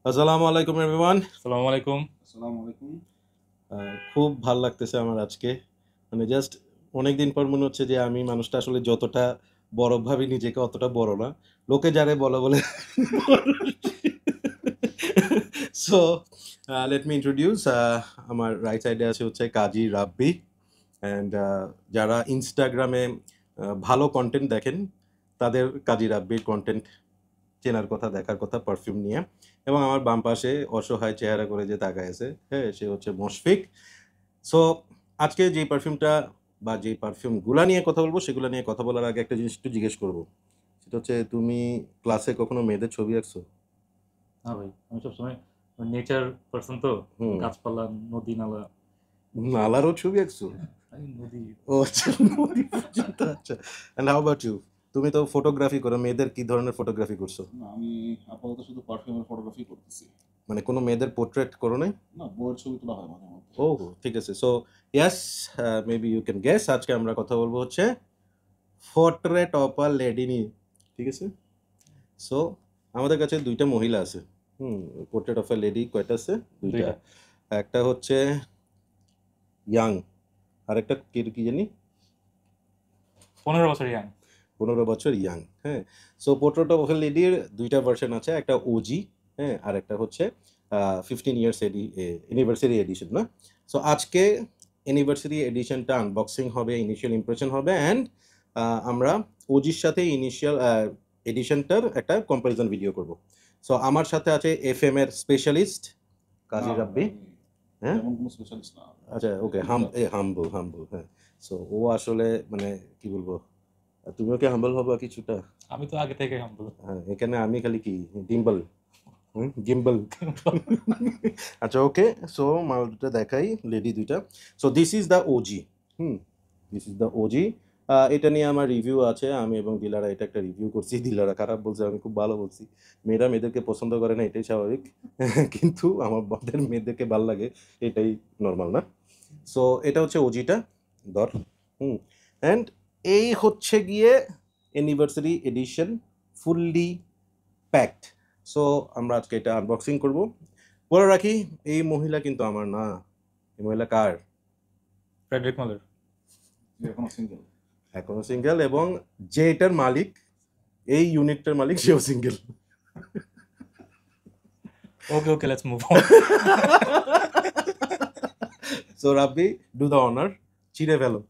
আসসালামু আলাইকুম এভরিওয়ান। আসসালামু আলাইকুম। আসসালামু আলাইকুম। খুব ভাল লাগতেছে আমার আজকে। মানে জাস্ট অনেকদিন পর মনে হচ্ছে যে আমি মানুষটা আসলে যতটা বড় ভাবি নিজেকে অতটা বড় না। লোকে যারে বলে সো লেট মি ইন্ট্রোডিউস আমার রাইট সাইডে আছে হচ্ছে কাজী রাব্বি অ্যান্ড যারা ইনস্টাগ্রামে ভালো কন্টেন্ট দেখেন তাদের কাজী রাব্বির কন্টেন্ট চেনার কথা, দেখার কথা পারফিউম নিয়ে। এবং আমার বাম পাশে অসহায় চেহারা করে যে তাকায় আছে, হ্যাঁ, সে হচ্ছে মুশফিক। সো আজকে যে পারফিউমটা বা যে পারফিউমগুলা নিয়ে কথা বলবো সেগুলো নিয়ে কথা বলার আগে একটা জিনিস একটু জিজ্ঞেস করবো। সেটা হচ্ছে, তুমি ক্লাসে কখনো মেয়েদের ছবি আঁকছো? হ্যাঁ ভাই, আমি সবসময় নেচার পার্সন তো, হুম। গাছপালা, নদী, নালা। নালারও ছবি আঁকছো? নদী। ও আচ্ছা, নদী পর্যন্ত। আচ্ছা, অ্যান্ড হাউ অ্যাবাউট ইউ? তুমি তো ফটোগ্রাফি করো, মেয়েদের কি ধরনের ফটোগ্রাফি করছো? না, আমি আপাতত শুধু পারফিউমের ফটোগ্রাফি করতেছি। মানে কোনো মেয়েদের পোর্ট্রেট করো নাই? না, বউয়ের ছবি তোলা হয় মাঝে মধ্যে। ও ঠিক আছে। So yes, maybe you can guess আজকে আমরা কথা বলবো হচ্ছে পোর্ট্রেট অফ আ লেডি নিয়ে। ঠিক আছে। সো আমাদের কাছে দুইটা মহিলা আছে। পোর্ট্রেট অফ আ লেডি কয়টা আছে? দুইটা। একটা হচ্ছে ইয়াং, আরেকটা কি জানি 15 বছর ইয়াং। 15 বছর ইয়াং। হ্যাঁ। সো পোর্ট্রেট অফ আ লেডির দুইটা ভার্সন আছে, একটা ওজি, হ্যাঁ, আর একটা হচ্ছে 15 ইয়ার্স অ্যানিভার্সারি এডিশন না। সো আজকে অ্যানিভার্সারি এডিশনটা আনবক্সিং হবে, ইনিশিয়াল ইমপ্রেশন হবে, অ্যান্ড আমরা ওজির সাথে ইনিশিয়াল এডিশনটার একটা কম্পারিজন ভিডিও করব। সো আমার সাথে আছে এফএম এর স্পেশালিস্ট কাজী রাব্বি। হ্যাঁ, তেমন কোনো স্পেশালিস্ট না। আচ্ছা, ওকে, হাম্বল, হ্যাঁ। সো ও আসলে মানে কি বলবো, তুমিও কি হাম্বল হবা কিছুটা? আমি তো আগে থেকে হাম্বল। হ্যাঁ, এখানে আমি খালি কি ডিম্বল, গিম্বল। আচ্ছা, ওকে। সো মাল দুটা দেখাই, লেডি দুইটা। So this is the OG. This is the OG. এটা নিয়ে আমার রিভিউ আছে, আমি এবং দিলারা এটা একটা রিভিউ করছি। দিলারা খারাপ বলছে, আমি খুব ভালো বলছি। মেয়েরা মেয়েদেরকে পছন্দ করে না, এটাই স্বাভাবিক। কিন্তু আমার বদের মেয়েদেরকে ভাল লাগে, এটাই নর্মাল না? সো এটা হচ্ছে ওজিটা ধর। অ্যান্ড এই হচ্ছে গিয়ে anniversary edition, fully packed. So আমরা আজকে এটা আনবক্সিং করব। বলে রাখি, এই মহিলা কিন্তু আমার না। এই মহিলা কার? ফ্রেডরিক মলের। এখনো সিঙ্গেল। এখনো সিঙ্গেল, এবং যে এটার মালিক, এই ইউনিটটার মালিক, সেও single. Okay okay, let's move on. So Rabbi, do the honour, ছিঁড়ে ফেলো।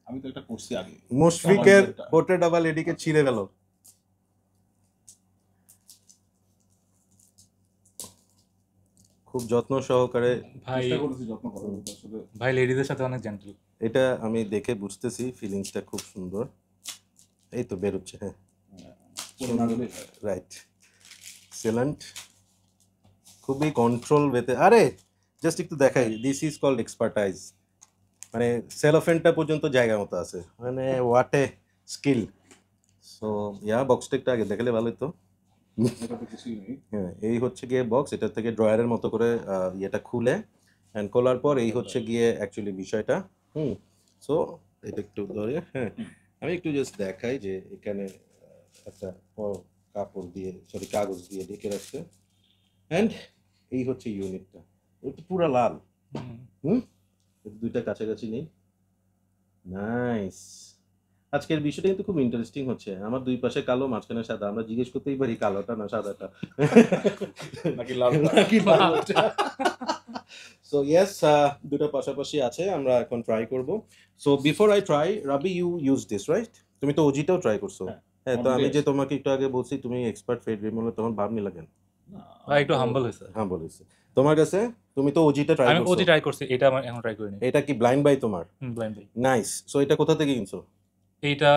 আমি তো এটা করছি আগে। মুশফিকের আমার এটা। পোর্ট্রেট অফ আ লেডিকে ছিঁড়ে ফেলো। খুব যত্ন সহকারে। ভাই, চেষ্টা করেছি যত্ন করার, কিন্তু আসলে ভাই লেডিদের সাথে অনেক জেন্টল। এটা আমি দেখে বুঝতেছি, ফিলিংসটা খুব সুন্দর। এই তো বেরোচ্ছে, হ্যাঁ, করে না গেলে রাইট, এক্সেলেন্ট। খুবই কন্ট্রোল ওয়েতে। আরে জাস্ট একটু দেখাই, দিস ইজ কল্ড এক্সপার্টাইজ। মানে সেলোফেনটা পর্যন্ত জায়গা মতো আছে, মানে হোয়াট এ স্কিল। সো বক্সটা একটু আগে দেখালে ভালোই তো। এটাতে কিছুই নেই। হ্যাঁ, এই হচ্ছে গিয়ে বক্স। এটা থেকে ড্রয়ারের মতো করে ইয়েটা খুলে, অ্যান্ড খোলার পর এই হচ্ছে গিয়ে অ্যাকচুয়ালি বিষয়টা। সো এটা একটু ধরে, হ্যাঁ, আমি একটু জাস্ট দেখাই যে এখানে একটা কাপড় দিয়ে, সরি, কাগজ দিয়ে ঢেকে রাখছে। অ্যান্ড এই হচ্ছে ইউনিটটা, এটা পুরো লাল। দুইটা কাছাকাছি নেই। নাইস। আজকের বিষয়টা কিন্তু খুব ইন্টারেস্টিং হচ্ছে। আমার দুই পাশে কালো, মাঝখানে সাদা। আমরা জিজ্ঞেস করতেই পারি কালোটা না সাদাটা, নাকি লাল। নাকি লালটা। সো ইয়েস, দুটো পাশাপাশি আছে, আমরা এখন ট্রাই করব। So before I try, Rabi, you use this right? তুমি তো ওজিটাও ট্রাই করছো। হ্যাঁ, তো আমি যে তোমাকে একটু আগে বলছি তুমি এক্সপার্ট ফেড রিমুভার, তোমার ভাব নি লাগেন? ভাই একটু হাম্বল হয়েছে। হ্যাঁ, বলেছি তোমার কাছে। তুমি তো ওজিটা ট্রাই আমি করছো। ওজি ট্রাই করছি, এটা আমি এখন ট্রাই করিনি। এটা কি ব্লাইন্ড বাই তোমার? Blind by. নাইস। সো এটা কোথা থেকে কিনছো? এইটা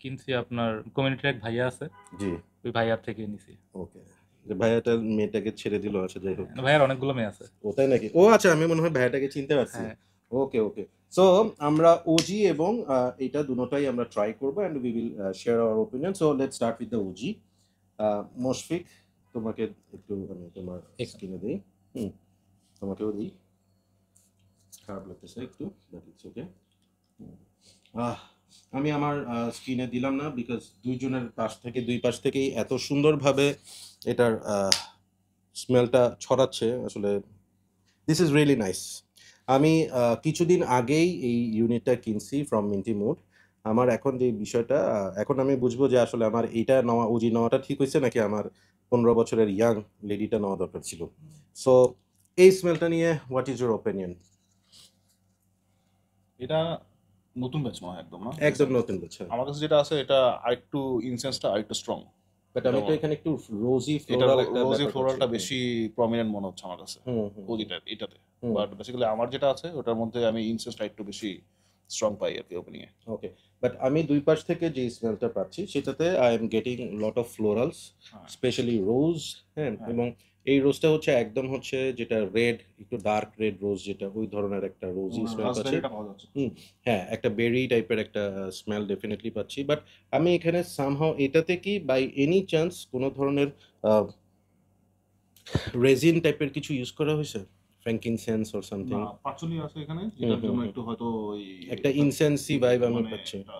কিনছি আপনার কমিউনিটির এক ভাইয়া আছে, জি, ওই ভাইয়ার থেকে নিছি। ওকে। যে ভাইয়াটার মেয়েটাকে ছেড়ে দিল, আচ্ছা যাই হোক। ভাইয়ার অনেকগুলো মেয়ে আছে। ও তাই নাকি? ও আচ্ছা, আমি মনে হয় ভাইয়াটাকে চিনতে পারছি। হ্যাঁ। ওকে ওকে। সো আমরা ওজি এবং এটা দুটোটাই আমরা ট্রাই করবো, and we will share our opinion. So let's start with the OG. Mushfiq, তোমাকে একটু আমি তোমার স্ক্রিনে দিই। তোমাকেও দিই। খারাপ লাগতেছে একটু, বাট ইটস ওকে। আমি আমার স্ক্রিনে দিলাম না, বিকজ দুই পাশ থেকেই এত সুন্দরভাবে এটার স্মেলটা ছড়াচ্ছে আসলে দিস ইজ রিয়েলি নাইস। আমি কিছুদিন আগেই এই ইউনিটটা কিনছি ফ্রম মিন্টি মুড। আমার এখন যে বিষয়টা এখন আমি বুঝবো যে আসলে আমার এইটা নেওয়া ওজি নেওয়াটা ঠিক হয়েছে নাকি আমার 15 বছরের ইয়াং লেডিটা নেওয়া দরকার ছিল। সো এই স্মেলটা নিয়ে হোয়াট ইজ ইউর ওপিনিয়ন? এটা নতুন ব্যাচ নয় একদম না। একদম নতুন বলছে, আমার কাছে যেটা আছে এটা আরেকটু ইনসেন্সটা আরেকটু স্ট্রং। বাট আমি তো এখানে একটু রোজি এটা ফ্লোরাল একটা রোজি ব্যাপার ফ্লোরালটা পাচ্ছি। বেশি প্রমিনেন্ট মনে হচ্ছে আমার কাছে হুম হুম ওজিটা এটাতে। হুম বাট বেসিক্যালি আমার যেটা আছে ওটার মধ্যে আমি ইনসেন্সটা একটু বেশি স্ট্রং পাই আর কি ওপেনিং এ। ওকে, বাট আমি দুই পাশ থেকে যে স্মেলটা পাচ্ছি সেটাতে I am getting lot of florals, হ্যাঁ স্পেশালি রোজ। হ্যাঁ, হ্যাঁ এবং এই রোজটা হচ্ছে একদম হচ্ছে যেটা রেড, একটু ডার্ক রেড রোজ, যেটা ওই ধরনের একটা রোজি স্মেল পাচ্ছি। রাসবেরিটা পাওয়া যাচ্ছে। হুম, হ্যাঁ, একটা বেরি টাইপের একটা স্মেল ডেফিনেটলি পাচ্ছি। বাট আমি এখানে সামহাও এটাতে কি বাই এনি চান্স কোনো ধরনের রেজিন টাইপের কিছু ইউজ করা হয়েছে, ফ্র্যাঙ্কিনসেন্স অর না সামথিং? পাঁচুলি আছে এখানে হুম যেটার হুম জন্য হুম, একটু হয়তো ওই একটা ইনসেন্সি ভাইব আমি মানে পাচ্ছি। একটা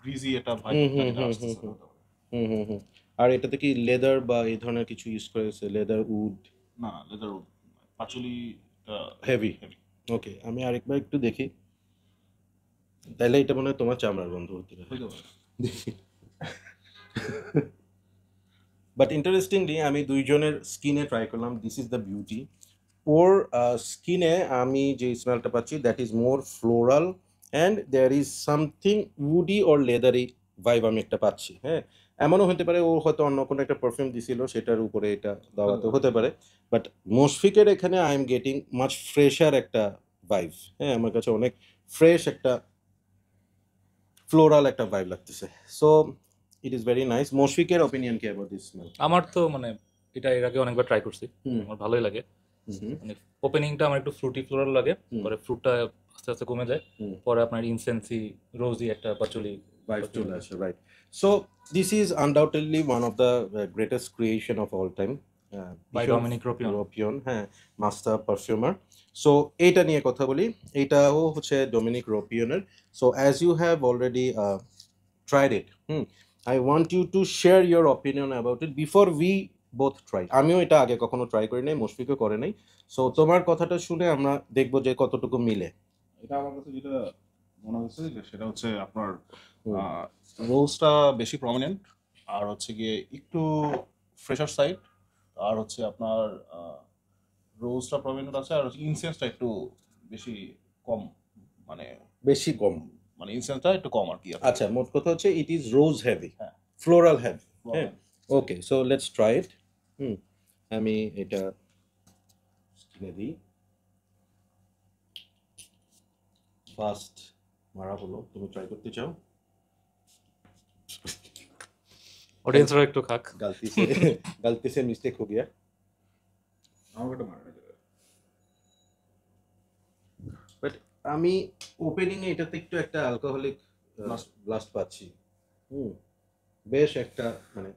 গ্রিজি একটা হুম ভাইবটা হুম যেটা হুম হুম আসতেছে হুম হয়তো। হুম হুম হুম। আর এটাতে কি লেদার বা এই ধরনের কিছু ইউজ করেছে, লেদার উড? না লেদার পাঁচুলি হেভি। হেভি ওকে, আমি আরেকবার একটু দেখি, তাইলে এটা মনে হয় তোমার চামড়ার গন্ধ হতে পারে। হইতে পারে। দেখি। বাট ইন্টারেস্টিংলি আমি দুইজনের স্কিনে ট্রাই করলাম, দিস ইজ দ্য বিউটি। ওর স্কিনে আমি যে স্মেলটা পাচ্ছি that is more floral and there is something woody or leathery vibe আমি একটা পাচ্ছি। হ্যাঁ, এমনও হতে পারে ও হয়তো অন্য কোনো একটা পারফিউম দিছিল সেটার উপরে এটা দেওয়াতে হতে পারে। বাট মুশফিকের এখানে I am getting much fresher একটা ভাইব। হ্যাঁ, আমার কাছে অনেক ফ্রেশ একটা ফ্লোরাল একটা ভাইব লাগতেছে। So it is very nice. মুশফিকের অপিনিয়ন কি অ্যাবাউট দিস স্মেল? আমার তো মানে এটা এর আগে অনেকবার ট্রাই করছি, হুম আমার ভালোই লাগে। হুম মানে ওপেনিংটা আমার একটু ফ্রুটি ফ্লোরাল লাগে, হুম পরে ফ্রুটটা আস্তে আস্তে কমে যায়, হুম, পরে আপনার ইনসেন্সি রোজি একটা পাচুলি vibe চলে আসে, right? So this is undoubtedly one of the greatest creation of all time. By ভীষণ ডমিনিক রোপিয়ন। ইউরোপিয়ান, হ্যাঁ, মাস্টার পারফিউমার। সো এইটা নিয়ে কথা বলি, এইটাও হচ্ছে ডোমিনিক রোপিয়নের। So as you have already tried it, I want you to share your opinion about it before we both try. আমিও এটা আগে কখনো ট্রাই করি নাই, মুশফিকও করে নাই। সো তোমার কথাটা শুনে আমরা দেখবো যে কতটুকু মিলে। এটা আমার কাছে যেটা মনে হচ্ছে যে সেটা হচ্ছে আপনার হুম। রোলসটা বেশি প্রমিনেন্ট, আর হচ্ছে গিয়ে একটু ফ্রেশার সাইড, আর হচ্ছে আপনার রোলসটা প্রমিনেন্ট আছে, আর হচ্ছে ইনসেন্সটা একটু বেশি কম, মানে বেশি কম। মানে ইনসেন্সটা একটু কম আর কি। আচ্ছা, মোট কথা হচ্ছে ইট ইজ রোজ হেভি, হ্যাঁ ফ্লোরাল হেভি। হ্যাঁ, ওকে, সো লেটস ট্রাই ইট। আমি এটা কিনে দিই, ফার্স্ট মারা হলো, তুমি ট্রাই করতে চাও? অডিয়েন্সরা একটু খাক। गलती से गलती से मिस्टेक हो गया। আমার একটা মারা বাট আমি ওপেনিং এ এটাতে একটু একটা অ্যালকোহলিক Blast. ব্লাস্ট পাচ্ছি। হুম, বেশ একটা মানে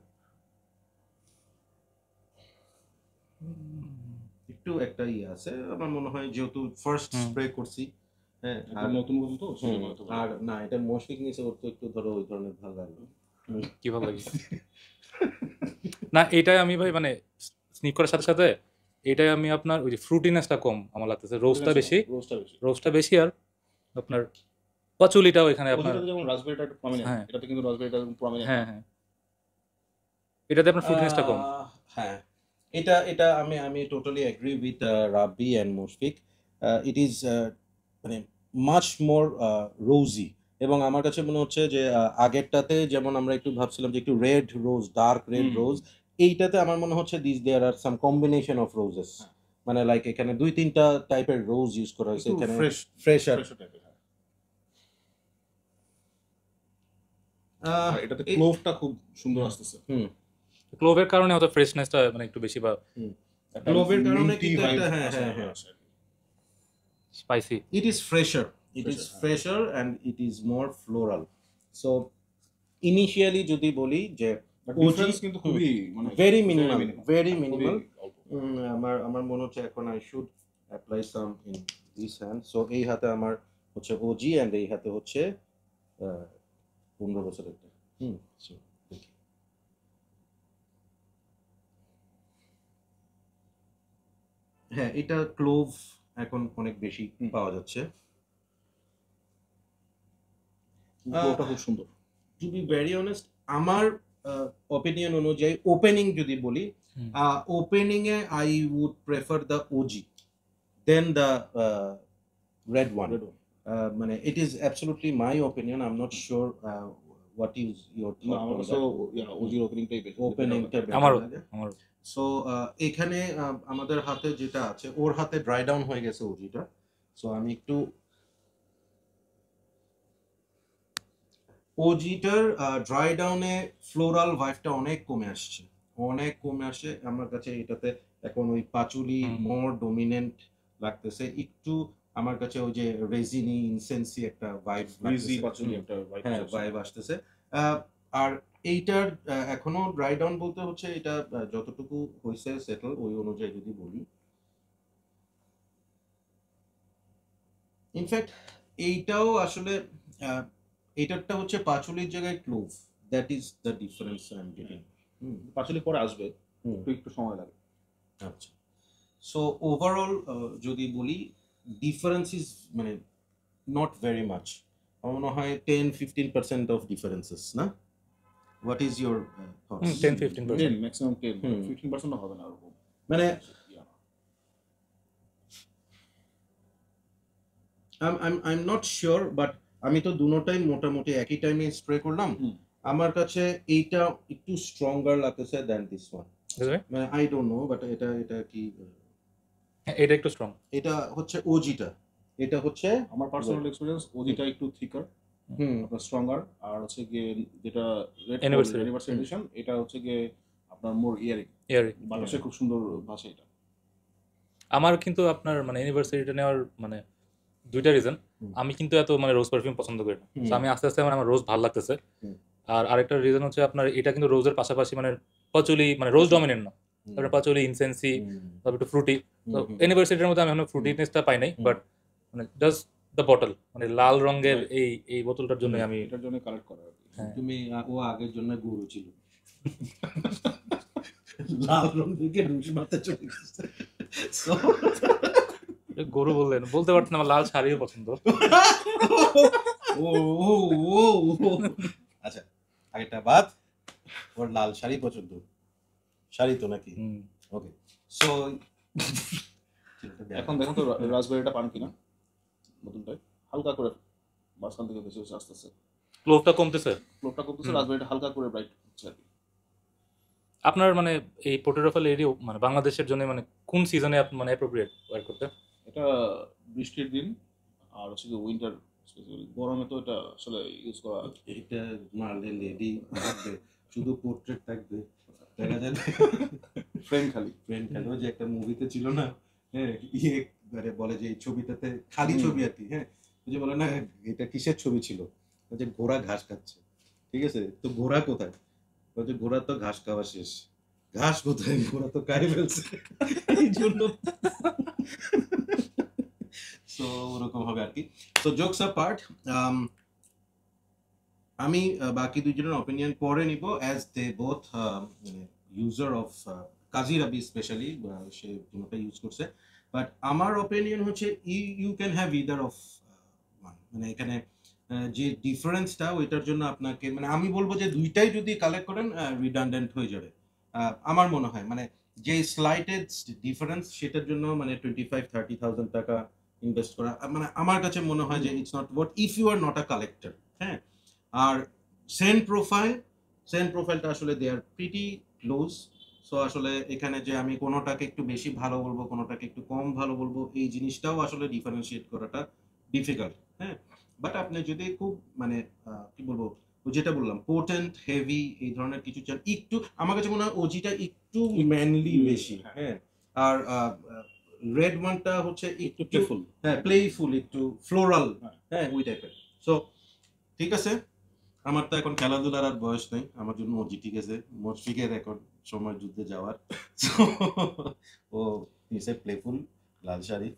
একটু একটা ইয়ে আছে আমার মনে হয়, যেহেতু ফার্স্ট হুম। স্প্রে করছি। হ্যাঁ, আর নতুন বলুন তো সেজন্য হয়তো বা। আর না, এটা মশফিক নিচে ওর তো একটু ধরো ওই ধরনের ভালো লাগে। কি ভালো লাগে না, এটাই আমি ভাই মানে স্নিপ করার সাথে সাথে এটাই আমি আপনার ওই যে ফ্রুটিনেসটা কম আমার লাগতেছে, রোজটা বেশি, রোজটা বেশি। রোজটা বেশি, আর আপনার পাচুলিটাও এখানে আপনার। ওটাতে যেমন রাসবেরিটা একটু প্রমিনেন্ট, হ্যাঁ এটাতে কিন্তু রাসবেরিটা প্রমিনেন্ট। হ্যাঁ হ্যাঁ, এটাতে আপনার ফ্রুটিনেসটা কম। হ্যাঁ, এটা এটা আমি totally agree with Rabbi and Mushfiq. It is মানে মাচ মোর রোজি। এবং আমার কাছে মনে হচ্ছে যে আগেরটাতে যেমন আমরা একটু ভাবছিলাম যে একটু red rose, dark red hmm. Rose, এইটাতে আমার মনে হচ্ছে this there are some combination of roses. হ্যাঁ। মানে লাইক এখানে 2-3টা টাইপের রোজ ইউজ করা হয়েছে একটু এখানে, ফ্রেশ ফ্রেশার। টাইপের। আর এটাতে ক্লোভটা খুব সুন্দর আসতেছে। ক্লোভের কারণে হয়তো ফ্রেশনেসটা মানে একটু বেশি, বা একটা ক্লোভের কারণে minty কিন্তু vibe একটা, হ্যাঁ আসে, হ্যাঁ হ্যাঁ, আসে। Spicy. it is fresher, Fresher, fresher and it is more floral. So initially যদি বলি যে But OG difference কিন্তু খুবই মানে very minimal, very খুবই minimal. অল্প। আমার মনে হচ্ছে এখন I should apply some in this hand. So এই হাতে আমার হচ্ছে OG and এই হাতে হচ্ছে 15 বছরের একটা। So দেখি। হ্যাঁ এটা ক্লোভ এখন অনেক বেশি পাওয়া যাচ্ছে। ওটা খুব সুন্দর। টু বি ভেরি অনেস্ট, আমার অপিনিয়ন অনুযায়ী ওপেনিং যদি বলি, ওপেনিং এ I would prefer the OG than the red one. Red one. মানে it is absolutely my opinion, I am not sure what is your না, আমার কাছেও ওজির ওপেনিংটাই বেশি ওপেনিংটা আমারও লাগে। আমার সো এখানে আমাদের হাতে যেটা আছে, ওর হাতে ড্রাই ডাউন হয়ে গেছে ওজিটা। সো আমি একটু ওজিটার ড্রাই ডাউনে ফ্লোরাল ভাইবটা অনেক কমে আসছে, অনেক কমে আসে আমার কাছে। এটাতে এখন ওই পাচুলি মোর ডমিনেন্ট লাগতেছে একটু আমার কাছে, ওই যে রেজিনি ইনসেন্সি একটা ভাইব ইজি পাচুলি একটা vibe হ্যাঁ আসছে। ভাইব আসতেছে। আর এইটার এখনো ড্রাই ডাউন বলতে হচ্ছে এটা যতটুকু হয়েছে সেটল ওই অনুযায়ী যদি বলি। ইনফ্যাক্ট এইটাও আসলে এইটারটা হচ্ছে পাচুলির জায়গায় clove, that is the difference I am getting. পাচুলি পরে আসবে, হুম। একটু সময় লাগে। আচ্ছা, সো ওভারঅল যদি বলি ডিফারেন্স ইজ মানে নট ভেরি মাচ, আমার মনে হয় 10-15% অফ ডিফারেন্সেস না? What is your thoughts? 10-15%। 10 maximum 10, হুম। 15% হবে না ওরকম। মানে Yeah. I'm not sure, but আমি তো দুটোটাই মোটামুটি একই টাইমে স্প্রে করলাম। হুম। আমার কাছে এইটা একটু স্ট্রঙ্গার লাগতেছে দেন দিস ওয়ান। মানে আই ডোন্ট নো, বাট এটা কি এটা একটু স্ট্রং। এটা হচ্ছে ওজিটা, এটা হচ্ছে আমার পার্সোনাল এক্সপেরিয়েন্স ওজিটা একটু থিকার, আপনার স্ট্রঙ্গার, আর হচ্ছে গিয়ে যেটা রেড Anniversary. অ্যানিভার্সারি এডিশন, এটা হচ্ছে গিয়ে আপনার মোর ইয়ারিং, ইয়ারি বাতাসে খুব সুন্দর ভাষা এটা। আমার কিন্তু আপনার মানে ইউনিভার্সিটিটা নেওয়ার মানে দুইটা রিজন। আমি কিন্তু এত মানে রোজ পারফিউম পছন্দ করি না, তো আমি আস্তে আস্তে আমার রোজ ভালো লাগতেছে। আর আরেকটা রিজন হচ্ছে আপনার এটা কিন্তু রোজের পাশাপাশি মানে পাচুলি মানে রোজ ডমিনেন্ট না, তারপরে পাচুলি ইনসেন্সি, তারপর একটু ফ্রুটি। তো ইউনিভার্সিটির মধ্যে আমি এখনো ফ্রুটিনেসটা পাই নাই, বাট মানে জাস্ট দ্য বটল মানে লাল রঙের এই বোতলটার জন্য আমি এটার জন্য কালেক্ট করা আর কি। হ্যাঁ। তুমি ও আগের জন্য গরু ছিল, লাল রং থেকে রুশ মাথা চলে গেছে। So, গরু বললেন, বলতে পারতেন আমার লাল শাড়িও পছন্দ। ও ও ও ও। আচ্ছা, আগেরটা বাদ, ওর লাল শাড়ি পছন্দ, শাড়ি তো নাকি? ওকে, সো এখন দেখুন তো রাসবেরিটা পান কিনা নতুনটায়, হালকা করে মাঝখান থেকে বেশি বেশি আসতেছে, ক্লোভটা কমতেছে। ফ্লোরটা করতেছে, রাসবেরিটা হালকা করে ব্রাইট হচ্ছে আর কি। আপনার মানে এই পোর্টোরাফেল এরিয়া মানে বাংলাদেশের জন্য মানে কোন সিজনে মানে অ্যাপ্রোপ্রিয়েট ওয়ার করতে? এটা বৃষ্টির দিন আর হচ্ছে কি উইন্টার, গরমে তো এটা আসলে ইউজ করা এটা মারলে লেডি থাকবে, শুধু পোর্ট্রেট থাকবে, দেখা যাবে ফ্রেন্ড খালি। ফ্রেন্ড খেলো যে একটা মুভিতে ছিল না, হ্যাঁ ইয়ে মানে বলে যে এই ছবিটাতে খালি ছবি আর কি, হ্যাঁ ওই যে বলে না এটা কিসের ছবি ছিল, ওই যে ঘোড়া ঘাস খাচ্ছে, ঠিক আছে, তো ঘোড়া কোথায়, ওই যে ঘোড়া তো ঘাস খাওয়া শেষ, ঘাস কোথায়, ঘোড়া তো খাই ফেলছে, এই জন্য সো ওরকম হবে আর কি। সো জোকস অ্যাপার্ট, আমি বাকি দুজনের অপিনিয়ন পরে নিব, as they both user of Kazi Rabbi specially, সে দুটোটা ইউজ করছে। বাট আমার অপিনিয়ন হচ্ছে you can have either of one, মানে এখানে যে ডিফারেন্সটা ওইটার জন্য আপনাকে মানে আমি বলবো যে দুইটাই যদি কালেক্ট করেন রিডান্ডেন্ট হয়ে যাবে আমার মনে হয়। মানে যে স্লাইটেড ডিফারেন্স সেটার জন্য মানে 25-30,000 টাকা ইনভেস্ট করা মানে আমার কাছে মনে হয় যে it's not worth if you are not a collector. হ্যাঁ, আর সেন্ট প্রোফাইলটা আসলে they are pretty close. So আসলে এখানে যে আমি কোনোটাকে একটু বেশি ভালো বলবো কোনোটাকে একটু কম ভালো বলবো এই জিনিসটাও আসলে ডিফারেন্সিয়েট করাটা ডিফিকাল্ট। হ্যাঁ, বাট আপনি যদি খুব মানে কি বলবো যেটা বললাম পোটেন্ট হেভি এই ধরনের কিছু চান, একটু আমার কাছে মনে হয় ওজিটা একটু ম্যানলি বেশি। হ্যাঁ, আর রেড ওয়ানটা হচ্ছে একটু প্লেফুল, হ্যাঁ প্লেফুল, একটু ফ্লোরাল, হ্যাঁ ওই টাইপের। সো ঠিক আছে, আমার তো এখন খেলাধুলার আর বয়স নেই, আমার জন্য ওজি ঠিক আছে, মুশফিকের এখন সময় যুদ্ধে যাওয়ার। ও নিচে প্লেফুল লাল শাড়ি।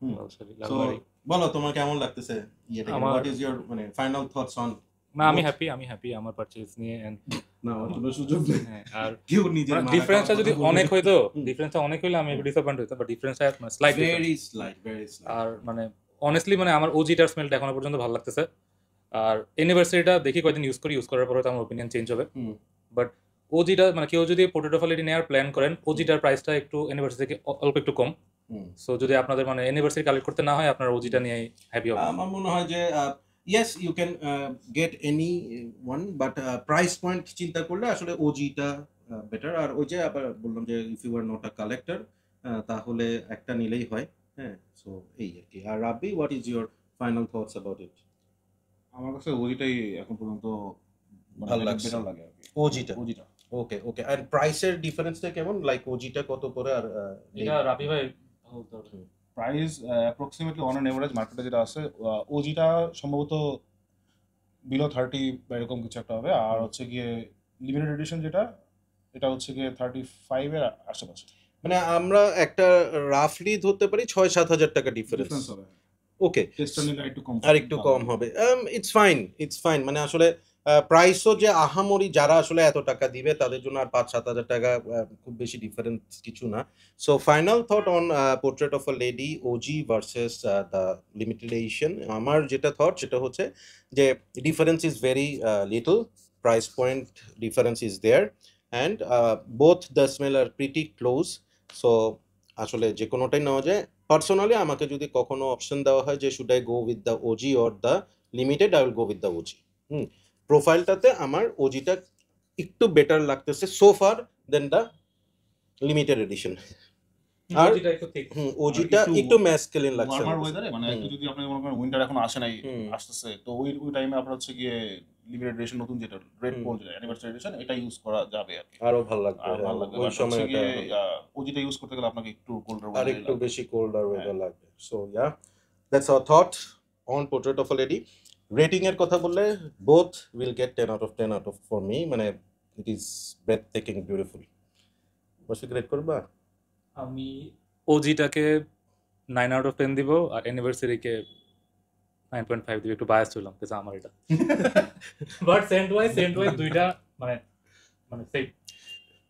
লাল শাড়ি, লাল So, বাড়ি। বলো তোমার কেমন লাগতেছে ইয়েটা, আমার- হোয়াট ইজ ইওর মানে ফাইনাল থটস অন না আমি হ্যাপি আমার পারচেজ নিয়ে and না আমার কোনো সুযোগ নেই হ্যাঁ, আর কেউ নিজের ডিফারেন্সটা যদি অনেক হইতো ডিফারেন্সটা অনেক হইলে আমি একটু ডিসঅ্যাপয়েন্ট হইতাম বাট ডিফারেন্সটা মানে স্লাইট ভেরি স্লাইট আর মানে অনেস্টলি মানে আমার ওজিটার স্মেলটা এখনো পর্যন্ত ভালো লাগতেছে আর অ্যানিভার্সারিটা দেখি কয়দিন ইউজ করার পরে তো আমার ওপিনিয়ন চেঞ্জ হবে বাট ওজিটা মানে কেউ যদি পোটেটো ফলেটি নেওয়ার প্ল্যান করেন ওজিটার প্রাইসটা একটু অ্যানিভার্সারি থেকে অল্প একটু কম সো যদি আপনাদের মানে অ্যানিভার্সারি কালেক্ট করতে না হয় আপনার ওজিটা নিয়ে হ্যাপি হবে আমার মনে হয় যে yes you can get any one but price point চিন্তা করলে আসলে ওজিটা বেটার আর ওই যে আবার বললাম যে if you are not a collector তাহলে একটা নিলেই হয় হ্যাঁ সো এই আর কি আর Rabbi what is your final thoughts about it আমার কাছে ওইটাই এখন পর্যন্ত ভালো লাগছে। বেটার লাগে আর কি ওজিটা ওকে ওকে আর প্রাইসের ডিফারেন্সটা কেমন লাইক ওজিটা কত করে আর এটা রাবি ভাই price approximately on an average মার্কেটে যেটা আছে ওজিটা সম্ভবত বিলো 30 বা এরকম কিছু একটা হবে আর হচ্ছে গিয়ে লিমিটেড এডিশন যেটা এটা হচ্ছে গিয়ে 35 এর আশেপাশে মানে আমরা একটা রাফলি ধরতে পারি 6-7 হাজার টাকা ডিফারেন্স ডিফারেন্স হবে ওকে টেস্টার নিলে একটু কম আর একটু কম হবে ইটস ফাইন মানে আসলে প্রাইসও যে আহামরি যারা আসলে এত টাকা দিবে তাদের জন্য আর 5-7 হাজার টাকা খুব বেশি ডিফারেন্স কিছু না so final thought on portrait of a lady OG versus the limited edition আমার যেটা থট সেটা হচ্ছে যে difference is very little price point difference is there and both the smell are pretty close so আসলে যে কোনোটাই নেওয়া যায় পার্সোনালি আমাকে যদি কখনো অপশন দেওয়া হয় যে should I go with the OG or the limited I will go with the OG প্রোফাইলটাতে আমার ওজিটা একটু বেটার লাগতেছে so far then the limited edition আর ওজিটা একটু ঠিক ওজিটা একটু ম্যাসকুলিন লাগছে নরমাল ওয়েদারে মানে একটু যদি আপনি মনে করেন উইন্টার এখন আসে নাই আসতেছে তো ওই টাইমে আপনার হচ্ছে গিয়ে লিমিটেড এডিশন নতুন যেটা রেড পোল যেটা অ্যানিভার্সারি এডিশন এটা ইউজ করা যাবে আর কি আরো ভালো লাগবে আর ভালো লাগবে ওই সময় ওজিটা ইউজ করতে গেলে আপনাকে একটু কোল্ডার আর একটু বেশি কোল্ডার ওয়েদার লাগবে so yeah that's our thought on portrait of a lady rating এর কথা বললে both will get 10 out of 10 out of for me মানে ইট ইজ breathtaking beautiful বসে গ্রেড করবা আমি ওজিটাকে 9 আউট অফ 10 দিব আর অ্যানিভার্সারিকে 9.5 দিব একটু বায়াস হলাম কিন্তু আমার এটা বাট সেন্ট ওয়াইজ দুইটা মানে মানে সেম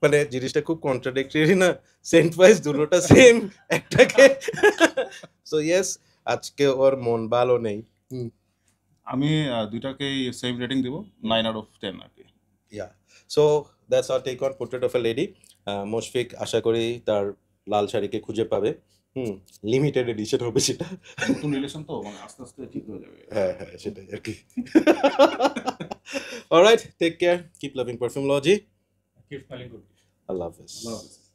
মানে জিনিসটা খুব কন্ট্রাডিক্টরি না সেন্ট ওয়াইজ দুটোটা সেম একটাকে সো ইয়েস আজকে ওর মন ভালো নেই আমি দুইটাকেই সেম রেটিং দিব 9 out of 10 আর কি yeah so that's our take on portrait of a lady Mushfiq আশা করি তার লাল শাড়িকে খুঁজে পাবে লিমিটেড এডিশন হবে সেটা নতুন রিলেশন তো মানে আস্তে আস্তে ঠিক হয়ে যাবে হ্যাঁ সেটাই আর কি alright take care keep loving perfumology keep smelling good আল্লাহ হাফেজ আল্লাহ হাফেজ